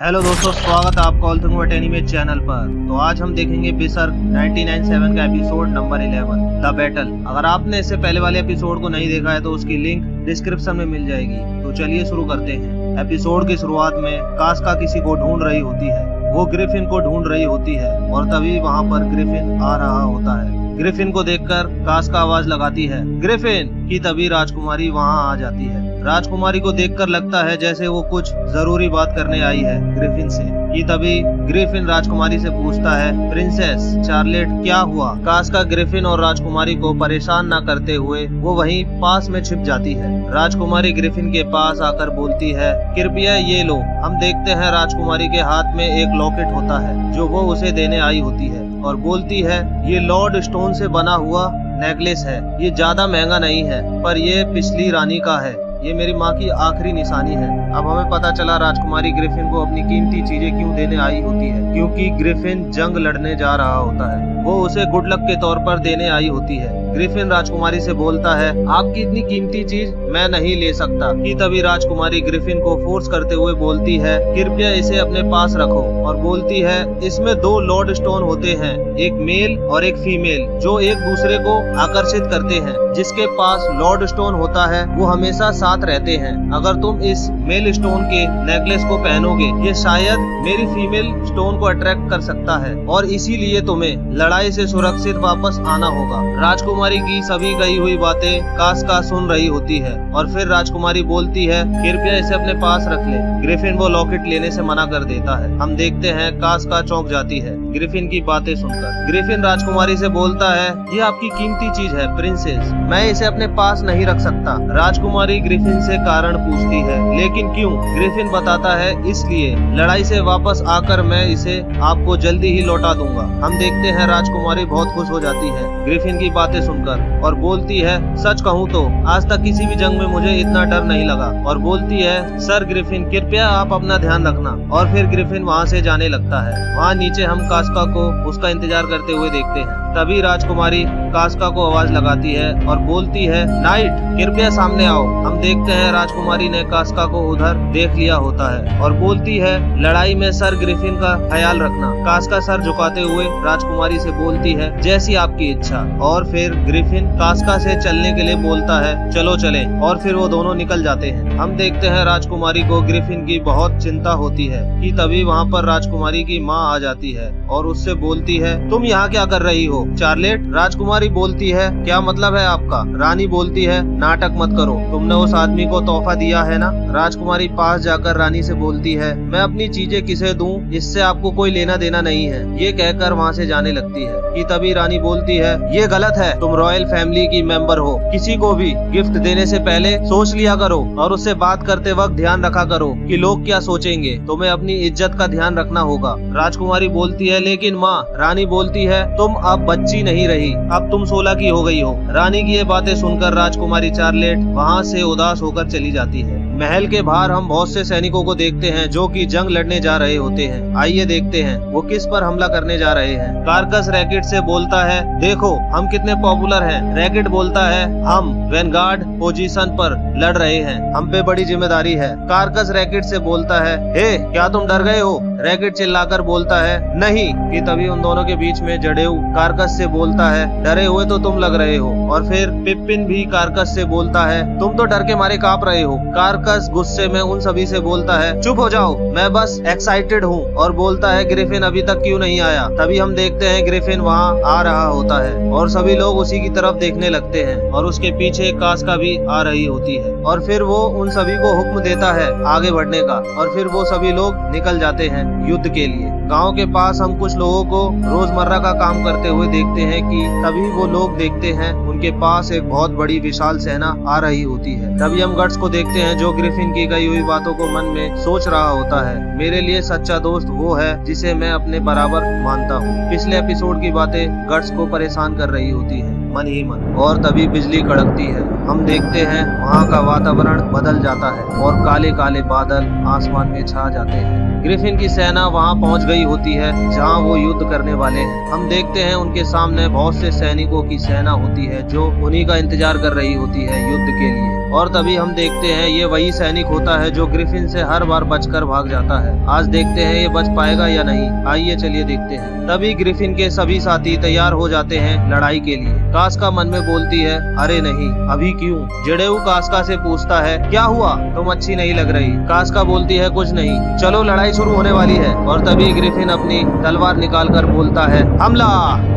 Hello दोस्तों, स्वागत है आपका all thing what anime channel पर। तो आज हम देखेंगे बेसर्क 99.7 का एपिसोड नंबर 11 द बैटल। अगर आपने इससे पहले वाले एपिसोड को नहीं देखा है तो उसकी लिंक डिस्क्रिप्शन में मिल जाएगी। तो चलिए शुरू करते हैं। एपिसोड की शुरुआत में कास्का किसी को ढूंढ रही होती है। वो ग्रिफिन को ढूंढ रही होती है और तभी वहाँ पर ग्रिफिन आ रहा होता है। ग्रिफिन को देखकर कास्का आवाज लगाती है ग्रिफिन की, तभी राजकुमारी वहाँ आ जाती है। राजकुमारी को देखकर लगता है जैसे वो कुछ जरूरी बात करने आई है ग्रिफिन से। कि तभी ग्रिफिन राजकुमारी से पूछता है प्रिंसेस चार्लेट क्या हुआ। कास्का ग्रिफिन और राजकुमारी को परेशान न करते हुए वो वहीं पास में छिप जाती है। राजकुमारी ग्रिफिन के पास आकर बोलती है कृपया ये लो। हम देखते हैं राजकुमारी के हाथ में एक लॉकेट होता है जो वो उसे देने आई होती है और बोलती है ये लॉर्ड स्टोन से बना हुआ नेकलेस है। ये ज्यादा महंगा नहीं है पर ये पिछली रानी का है। ये मेरी माँ की आखिरी निशानी है। अब हमें पता चला राजकुमारी ग्रिफिन को अपनी कीमती चीजें क्यों देने आई होती है, क्योंकि ग्रिफिन जंग लड़ने जा रहा होता है। वो उसे गुड लक के तौर पर देने आई होती है। ग्रिफिन राजकुमारी से बोलता है आपकी इतनी कीमती चीज मैं नहीं ले सकता। कि तभी राजकुमारी ग्रिफिन को फोर्स करते हुए बोलती है कृपया इसे अपने पास रखो और बोलती है इसमें 2 लॉर्ड स्टोन होते हैं, एक मेल और एक फीमेल, जो एक दूसरे को आकर्षित करते हैं। जिसके पास लॉर्ड स्टोन होता है वो हमेशा साथ रहते हैं। अगर तुम इस मेल स्टोन के नेकलेस को पहनोगे ये शायद मेरी फीमेल स्टोन को अट्रैक्ट कर सकता है और इसीलिए तुम्हें लड़ाई से सुरक्षित वापस आना होगा। राजकुमारी की सभी कही हुई बातें कास्का सुन रही होती है और फिर राजकुमारी बोलती है कृपया इसे अपने पास रख ले। ग्रिफिन वो लॉकेट लेने से मना कर देता है। हम देखते हैं कास्का चौंक जाती है ग्रिफिन की बातें सुनकर। ग्रिफिन राजकुमारी से बोलता है ये आपकी कीमती चीज है प्रिंसेस, मैं इसे अपने पास नहीं रख सकता। राजकुमारी ग्रिफिन से कारण पूछती है लेकिन क्यों। ग्रिफिन बताता है इसलिए लड़ाई से वापस आकर मैं इसे आपको जल्दी ही लौटा दूंगा। हम देखते हैं राजकुमारी बहुत खुश हो जाती है ग्रिफिन की बातें सुनकर और बोलती है सच कहूँ तो आज तक किसी भी जंग में मुझे इतना डर नहीं लगा। और बोलती है सर ग्रिफिन कृपया आप अपना ध्यान रखना। और फिर ग्रिफिन वहाँ से जाने लगता है। वहाँ नीचे हम कास्का को उसका इंतजार करते हुए देखते हैं। तभी राजकुमारी कास्का को आवाज लगाती है और बोलती है नाइट कृपया सामने आओ। हम देखते हैं राजकुमारी ने कास्का को उधर देख लिया होता है और बोलती है लड़ाई में सर ग्रिफिन का ख्याल रखना। कास्का सर झुकाते हुए राजकुमारी से बोलती है जैसी आपकी इच्छा। और फिर ग्रिफिन कास्का से चलने के लिए बोलता है चलो चले और फिर वो दोनों निकल जाते हैं। हम देखते हैं राजकुमारी को ग्रिफिन की बहुत चिंता होती है। कि तभी वहाँ पर राजकुमारी की माँ आ जाती है और उससे बोलती है तुम यहाँ क्या कर रही हो चार्लेट। राजकुमारी बोलती है क्या मतलब है आपका। रानी बोलती है नाटक मत करो, तुमने उस आदमी को तोहफा दिया है ना। राजकुमारी पास जाकर रानी से बोलती है मैं अपनी चीजें किसे दूं, इससे आपको कोई लेना देना नहीं है। ये कहकर वहाँ से जाने लगती है। कि तभी रानी बोलती है ये गलत है, तुम रॉयल फैमिली की मेंबर हो, किसी को भी गिफ्ट देने से पहले सोच लिया करो और उससे बात करते वक्त ध्यान रखा करो कि लोग क्या सोचेंगे। तुम्हें अपनी इज्जत का ध्यान रखना होगा। राजकुमारी बोलती है लेकिन माँ। रानी बोलती है तुम अब बच्ची नहीं रही, अब तुम 16 की हो गई हो। रानी की ये बातें सुनकर राजकुमारी चार्लेट वहाँ से उदास होकर चली जाती है। महल के बाहर हम बहुत से सैनिकों को देखते हैं जो कि जंग लड़ने जा रहे होते हैं। आइए देखते हैं वो किस पर हमला करने जा रहे हैं। कार्कस रैकेट से बोलता है देखो हम कितने पॉपुलर हैं। रैकेट बोलता है हम वैनगार्ड पोजीशन पर लड़ रहे हैं, हम पे बड़ी जिम्मेदारी है। कार्कस रैकेट से बोलता है हे क्या तुम डर गए हो। रैकेट चिल्लाकर बोलता है नहीं। कि तभी उन दोनों के बीच में जडेऊ कार्कस से बोलता है डरे हुए तो तुम लग रहे हो। और फिर पिपिन भी कार्कस से बोलता है तुम तो डर के मारे कांप रहे हो। कार्कस गुस्से में उन सभी से बोलता है चुप हो जाओ, मैं बस एक्साइटेड हूँ। और बोलता है ग्रिफिन अभी तक क्यों नहीं आया। तभी हम देखते हैं ग्रिफिन वहाँ आ रहा होता है और सभी लोग उसी की तरफ देखने लगते हैं और उसके पीछे कास्का भी आ रही होती है। और फिर वो उन सभी को हुक्म देता है आगे बढ़ने का और फिर वो सभी लोग निकल जाते हैं युद्ध के लिए। गांव के पास हम कुछ लोगों को रोजमर्रा का काम करते हुए देखते हैं कि तभी वो लोग देखते हैं उनके पास एक बहुत बड़ी विशाल सेना आ रही होती है। तभी हम गट्स को देखते हैं जो ग्रिफिन की गई हुई बातों को मन में सोच रहा होता है। मेरे लिए सच्चा दोस्त वो है जिसे मैं अपने बराबर मानता हूँ। पिछले एपिसोड की बातें गट्स को परेशान कर रही होती है मन ही मन। और तभी बिजली कड़कती है हम देखते हैं वहाँ का वातावरण बदल जाता है और काले काले बादल आसमान में छा जाते हैं। ग्रिफिन की सेना वहाँ पहुँच गई होती है जहाँ वो युद्ध करने वाले हैं। हम देखते हैं उनके सामने बहुत से सैनिकों की सेना होती है जो उन्हीं का इंतजार कर रही होती है युद्ध के लिए। और तभी हम देखते हैं ये वही सैनिक होता है जो ग्रिफिन से हर बार बचकर भाग जाता है। आज देखते हैं ये बच पाएगा या नहीं, आइए चलिए देखते हैं। तभी ग्रिफिन के सभी साथी तैयार हो जाते हैं लड़ाई के लिए। कास्का मन में बोलती है, अरे नहीं, अभी क्यों? जडेऊ कास्का से पूछता है, क्या हुआ? तुम अच्छी नहीं लग रही। कास्का बोलती है, कुछ नहीं, चलो लड़ाई शुरू होने वाली है। और तभी ग्रिफिन अपनी तलवार निकालकर बोलता है, हमला!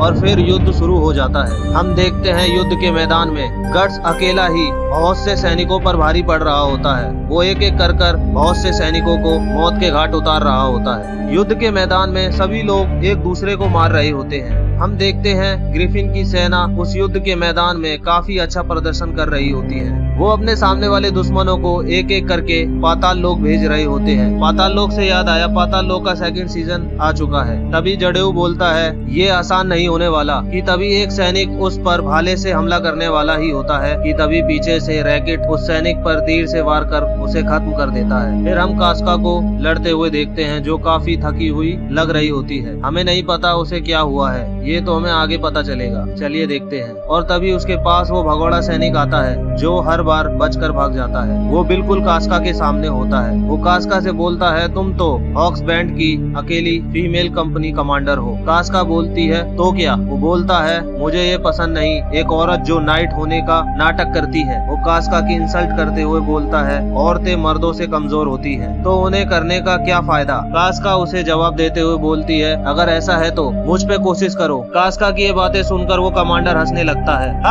और फिर युद्ध शुरू हो जाता है। हम देखते हैं युद्ध के मैदान में गट्स अकेला ही बहुत से सैनिकों पर भारी पड़ रहा होता है। वो एक एक कर बहुत से सैनिकों को मौत के घाट उतार रहा होता है। युद्ध के मैदान में सभी लोग एक दूसरे को मार रहे होते हैं। हम देखते हैं ग्रिफिन की सेना उस युद्ध के मैदान में काफी अच्छा प्रदर्शन कर रही होती है। वो अपने सामने वाले दुश्मनों को एक एक करके पाताल लोक भेज रहे होते हैं। पाताल लोक से याद आया, पाताल लोक का सेकंड सीजन आ चुका है। तभी जडेऊ बोलता है, ये आसान नहीं होने वाला। कि तभी एक सैनिक उस पर भाले से हमला करने वाला ही होता है कि तभी पीछे से रैकेट उस सैनिक पर तीर से वार कर उसे खत्म कर देता है। फिर हम कास्का को लड़ते हुए देखते हैं जो काफी थकी हुई लग रही होती है। हमें नहीं पता उसे क्या हुआ है, ये तो हमें आगे पता चलेगा, चलिए देखते हैं। और तभी उसके पास वो भगोड़ा सैनिक आता है जो हर बार बचकर भाग जाता है। वो बिल्कुल कास्का के सामने होता है। वो कास्का से बोलता है, तुम तो हॉक्स बैंड की अकेली फीमेल कंपनी कमांडर हो। कास्का बोलती है, तो क्या? वो बोलता है, मुझे ये पसंद नहीं, एक औरत जो नाइट होने का नाटक करती है। वो कास्का की इंसल्ट करते हुए बोलता है, औरतें मर्दों से कमजोर होती हैं, तो उन्हें करने का क्या फायदा? कास्का उसे जवाब देते हुए बोलती है, अगर ऐसा है तो मुझ पे कोशिश करो। कास्का की ये बातें सुनकर वो कमांडर हंसने लगता है।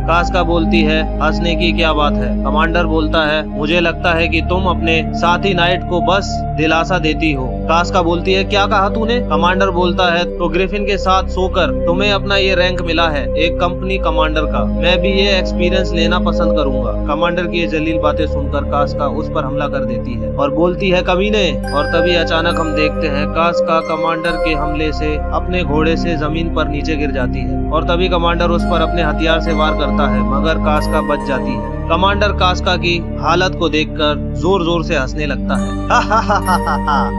कास्का बोलती है, हंसने की क्या बात है? कमांडर बोलता है, मुझे लगता है कि तुम अपने साथी नाइट को बस दिलासा देती हो। कास्का बोलती है, क्या कहा तूने? कमांडर बोलता है, तो ग्रिफिन के साथ सोकर तुम्हें अपना ये रैंक मिला है, एक कंपनी कमांडर का। मैं भी ये एक्सपीरियंस लेना पसंद करूंगा। कमांडर की ये जलील बातें सुनकर कास्का उस पर हमला कर देती है और बोलती है, कमीने। और तभी अचानक हम देखते हैं कास्का कमांडर के हमले से अपने घोड़े से जमीन पर नीचे गिर जाती है। और तभी कमांडर उस पर अपने हथियार से वार करता है, मगर कास्का बच जाती है। कमांडर कास्का की हालत को देखकर जोर जोर से हंसने लगता है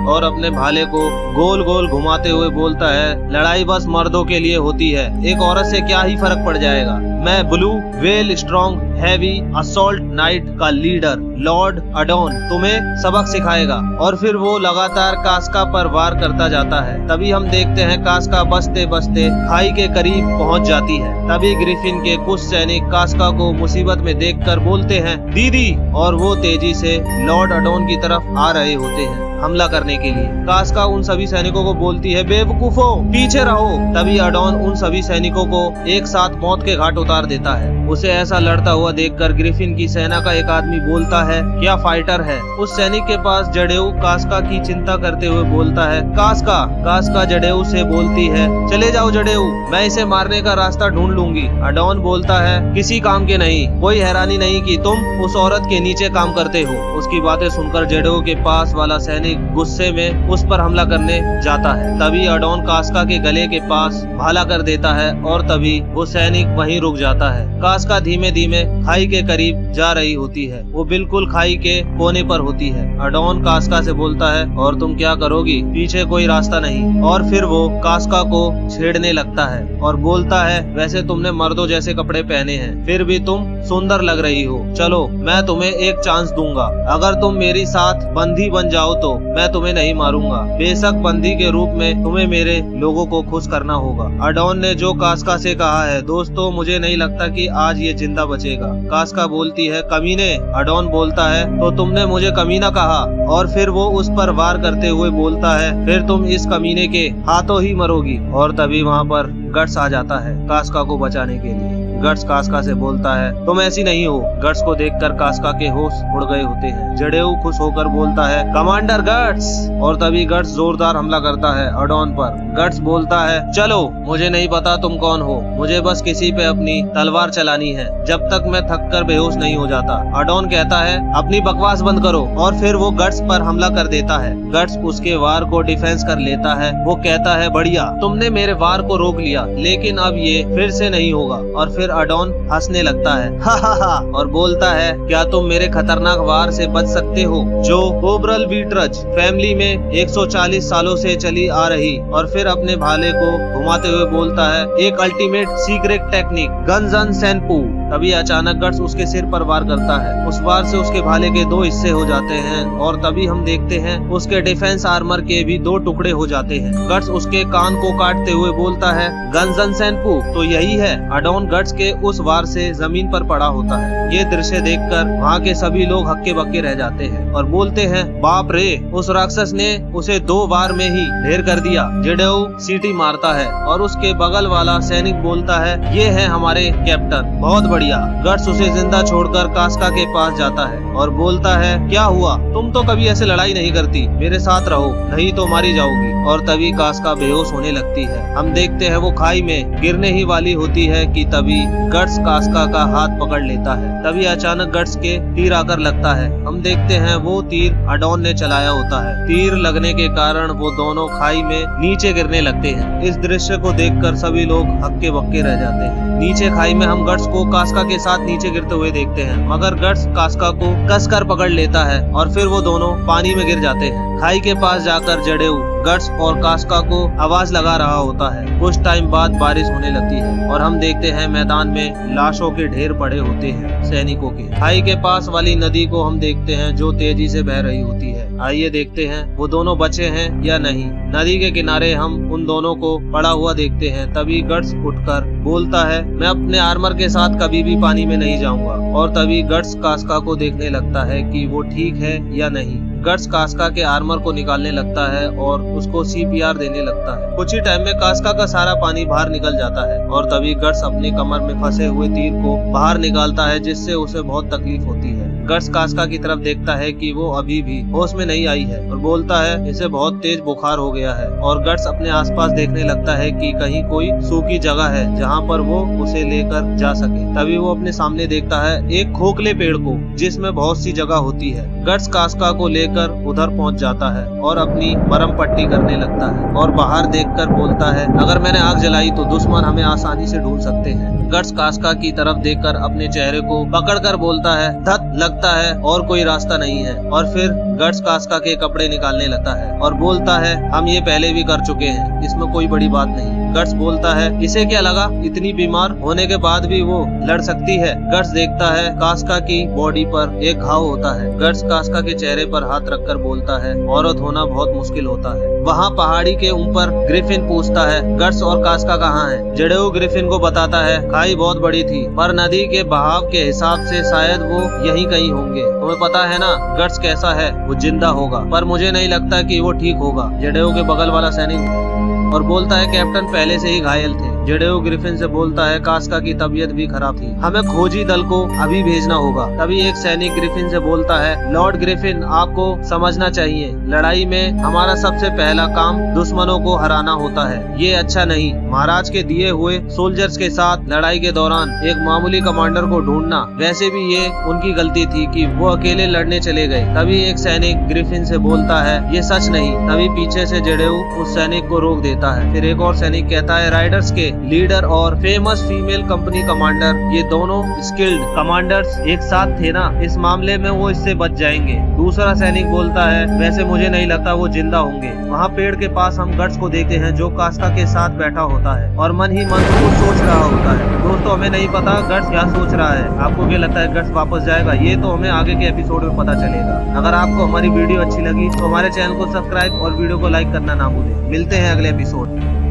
और अपने भाले को गोल गोल घुमाते हुए बोलता है, लड़ाई बस मर्दों के लिए होती है, एक औरत से क्या ही फर्क पड़ जाएगा। मैं blue whale strong heavy assault night का लीडर लॉर्ड अडोन तुम्हें सबक सिखाएगा। और फिर वो लगातार कास्का पर वार करता जाता है। तभी हम देखते हैं कास्का बचते बचते खाई के करीब पहुंच जाती है। तभी ग्रिफिन के कुछ सैनिक कास्का को मुसीबत में देखकर बोलते हैं, दीदी। और वो तेजी से लॉर्ड अडोन की तरफ आ रहे होते हैं हमला करने के लिए। कास्का उन सभी सैनिकों को बोलती है, बेवकूफो, पीछे रहो। तभी अडोन उन सभी सैनिकों को एक साथ मौत के घाट उतार देता है। उसे ऐसा लड़ता हुआ देखकर ग्रिफिन की सेना का एक आदमी बोलता है, क्या फाइटर है। उस सैनिक के पास जडेऊ कास्का की चिंता करते हुए बोलता है, कास्का। कास्का जडेऊ से बोलती है, चले जाओ जडेऊ, मैं इसे मारने का रास्ता ढूंढ लूंगी। अडोन बोलता है, किसी काम के नहीं, कोई हैरानी नहीं कि तुम उस औरत के नीचे काम करते हो। उसकी बातें सुनकर जडेऊ के पास वाला सैनिक गुस्से में उस पर हमला करने जाता है। तभी अडोन कास्का के गले के पास भाला कर देता है और तभी वो सैनिक वहीं रुक जाता है। कास्का धीमे धीमे खाई के करीब जा रही होती है। वो बिल्कुल खाई के कोने पर होती है। अडोन कास्का से बोलता है, और तुम क्या करोगी? पीछे कोई रास्ता नहीं। और फिर वो कास्का को छेड़ने लगता है और बोलता है, वैसे तुमने मर्दों जैसे कपड़े पहने हैं, फिर भी तुम सुंदर लग रही हो। चलो मैं तुम्हें एक चांस दूंगा, अगर तुम मेरी साथ बंदी बन जाओ तो मैं तुम्हें नहीं मारूंगा। बेशक बंदी के रूप में तुम्हें मेरे लोगों को खुश करना होगा। अडोन ने जो कास्का से कहा है, दोस्तों मुझे नहीं लगता कि आज ये जिंदा बचेगा। कास्का बोलती है, कमीने। अडोन बोलता है, तो तुमने मुझे कमीना कहा। और फिर वो उस पर वार करते हुए बोलता है, फिर तुम इस कमीने के हाथों ही मरोगी। और तभी वहाँ पर गट्स आ जाता है कास्का को बचाने के लिए। गट्स कास्का से बोलता है, तुम ऐसी नहीं हो। गट्स को देखकर कास्का के होश उड़ गए होते हैं। जडेऊ खुश होकर बोलता है, कमांडर गट्स। और तभी गट्स जोरदार हमला करता है अडोन पर। गट्स बोलता है, चलो मुझे नहीं पता तुम कौन हो, मुझे बस किसी पे अपनी तलवार चलानी है जब तक मैं थक कर बेहोश नहीं हो जाता। अडोन कहता है, अपनी बकवास बंद करो। और फिर वो गट्स पर हमला कर देता है। गट्स उसके वार को डिफेंस कर लेता है। वो कहता है, बढ़िया, तुमने मेरे वार को रोक लिया, लेकिन अब ये फिर से नहीं होगा। और फिर अडोन हंसने लगता है हा हा हा और बोलता है क्या तुम मेरे खतरनाक वार से बच सकते हो जो कोब्रल वीट्रज फैमिली में 140 सालों से चली आ रही। और फिर अपने भाले को घुमाते हुए बोलता है एक अल्टीमेट सीक्रेट टेक्निक गंजन सेनपू। तभी अचानक गट्स उसके सिर पर वार करता है। उस वार से उसके भाले के 2 हिस्से हो जाते हैं और तभी हम देखते हैं उसके डिफेंस आर्मर के भी 2 टुकड़े हो जाते हैं। गट्स उसके कान को काटते हुए बोलता है गंजन सेनपू। तो यही है अडोन गट्स के उस वार से जमीन पर पड़ा होता है। ये दृश्य देखकर वहाँ के सभी लोग हक्के बक्के रह जाते हैं और बोलते हैं बाप रे, उस राक्षस ने उसे 2 वार में ही ढेर कर दिया। जेडेऊ सीटी मारता है और उसके बगल वाला सैनिक बोलता है ये है हमारे कैप्टन, बहुत बढ़िया। गट्स उसे जिंदा छोड़कर कास्का के पास जाता है और बोलता है क्या हुआ, तुम तो कभी ऐसे लड़ाई नहीं करती, मेरे साथ रहो नहीं तो मारी जाओगी। और तभी कास्का बेहोश होने लगती है। हम देखते हैं वो खाई में गिरने ही वाली होती है कि तभी गट्स कास्का का हाथ पकड़ लेता है। तभी अचानक गट्स के तीर आकर लगता है। हम देखते हैं वो तीर अडोन ने चलाया होता है। तीर लगने के कारण वो दोनों खाई में नीचे गिरने लगते हैं। इस दृश्य को देखकर सभी लोग हक्के बक्के रह जाते हैं। नीचे खाई में हम गट्स को कास्का के साथ नीचे गिरते हुए देखते हैं, मगर गट्स कास्का को कसकर पकड़ लेता है और फिर वो दोनों पानी में गिर जाते हैं। खाई के पास जाकर जेडेऊ गट्स और कास्का को आवाज लगा रहा होता है। कुछ टाइम बाद बारिश होने लगती है और हम देखते हैं मैदान में लाशों के ढेर पड़े होते हैं सैनिकों के। खाई के पास वाली नदी को हम देखते हैं जो तेजी से बह रही होती है। आइए देखते हैं वो दोनों बचे हैं या नहीं। नदी के किनारे हम उन दोनों को पड़ा हुआ देखते हैं। तभी गट्स उठकर बोलता है मैं अपने आर्मर के साथ कभी भी पानी में नहीं जाऊंगा। और तभी गट्स कास्का को देखने लगता है कि वो ठीक है या नहीं। गट्स कास्का के आर्मर को निकालने लगता है और उसको CPR देने लगता है। कुछ ही टाइम में कास्का का सारा पानी बाहर निकल जाता है और तभी गट्स अपनी कमर में फंसे हुए तीर को बाहर निकालता है जिससे उसे बहुत तकलीफ होती है। गट्स कास्का की तरफ देखता है कि वो अभी भी होश में नहीं आई है और बोलता है इसे बहुत तेज बुखार हो गया है। और गट्स अपने आसपास देखने लगता है कि कहीं कोई सूखी जगह है जहाँ पर वो उसे लेकर जा सके। तभी वो अपने सामने देखता है एक खोखले पेड़ को जिसमें बहुत सी जगह होती है। गट्स कास्का को लेकर उधर पहुंच जाता है और अपनी मरहम पट्टी करने लगता है और बाहर देखकर बोलता है अगर मैंने आग जलाई तो दुश्मन हमें आसानी से ढूंढ सकते हैं। गट्स कास्का की तरफ देखकर अपने चेहरे को पकड़कर बोलता है धत लगता है और कोई रास्ता नहीं है। और फिर गट्स कास्का के कपड़े निकालने लगता है और बोलता है हम ये पहले भी कर चुके हैं, इसमें कोई बड़ी बात नहीं। गट्स बोलता है इसे क्या लगा, इतनी बीमार होने के बाद भी वो लड़ सकती है। गट्स देखता है कास्का की बॉडी पर एक घाव होता है। गट्स कास्का के चेहरे पर हाथ रखकर बोलता है औरत होना बहुत मुश्किल होता है। वहाँ पहाड़ी के ऊपर ग्रिफिन पूछता है गट्स और कास्का कहाँ हैं? जेडेऊ ग्रिफिन को बताता है खाई बहुत बड़ी थी पर नदी के बहाव के हिसाब से शायद वो यहीं कहीं होंगे। तुम्हें पता है ना गट्स कैसा है, वो जिंदा होगा पर मुझे नहीं लगता कि वो ठीक होगा। जेडेऊ के बगल वाला सैनिक और बोलता है कैप्टन पहले से ही घायल थे। जेडेऊ ग्रिफिन से बोलता है कास्का की तबीयत भी खराब थी, हमें खोजी दल को अभी भेजना होगा। तभी एक सैनिक ग्रिफिन से बोलता है लॉर्ड ग्रिफिन आपको समझना चाहिए, लड़ाई में हमारा सबसे पहला काम दुश्मनों को हराना होता है। ये अच्छा नहीं, महाराज के दिए हुए सोल्जर्स के साथ लड़ाई के दौरान एक मामूली कमांडर को ढूंढना, वैसे भी ये उनकी गलती थी कि वो अकेले लड़ने चले गए। तभी एक सैनिक ग्रिफिन से बोलता है ये सच नहीं। तभी पीछे से जेडेऊ उस सैनिक को रोक देता है। फिर एक और सैनिक कहता है राइडर्स के लीडर और फेमस फीमेल कंपनी कमांडर, ये दोनों स्किल्ड कमांडर्स एक साथ थे ना, इस मामले में वो इससे बच जाएंगे। दूसरा सैनिक बोलता है वैसे मुझे नहीं लगता वो जिंदा होंगे। वहाँ पेड़ के पास हम गट्स को देखते हैं जो कास्का के साथ बैठा होता है और मन ही मन कुछ सोच रहा होता है। दोस्तों हमें नहीं पता गट्स क्या सोच रहा है। आपको क्या लगता है गट्स वापस जाएगा? ये तो हमें आगे के एपिसोड में पता चलेगा। अगर आपको हमारी वीडियो अच्छी लगी तो हमारे चैनल को सब्सक्राइब और वीडियो को लाइक करना ना भूलें। मिलते हैं अगले एपिसोड।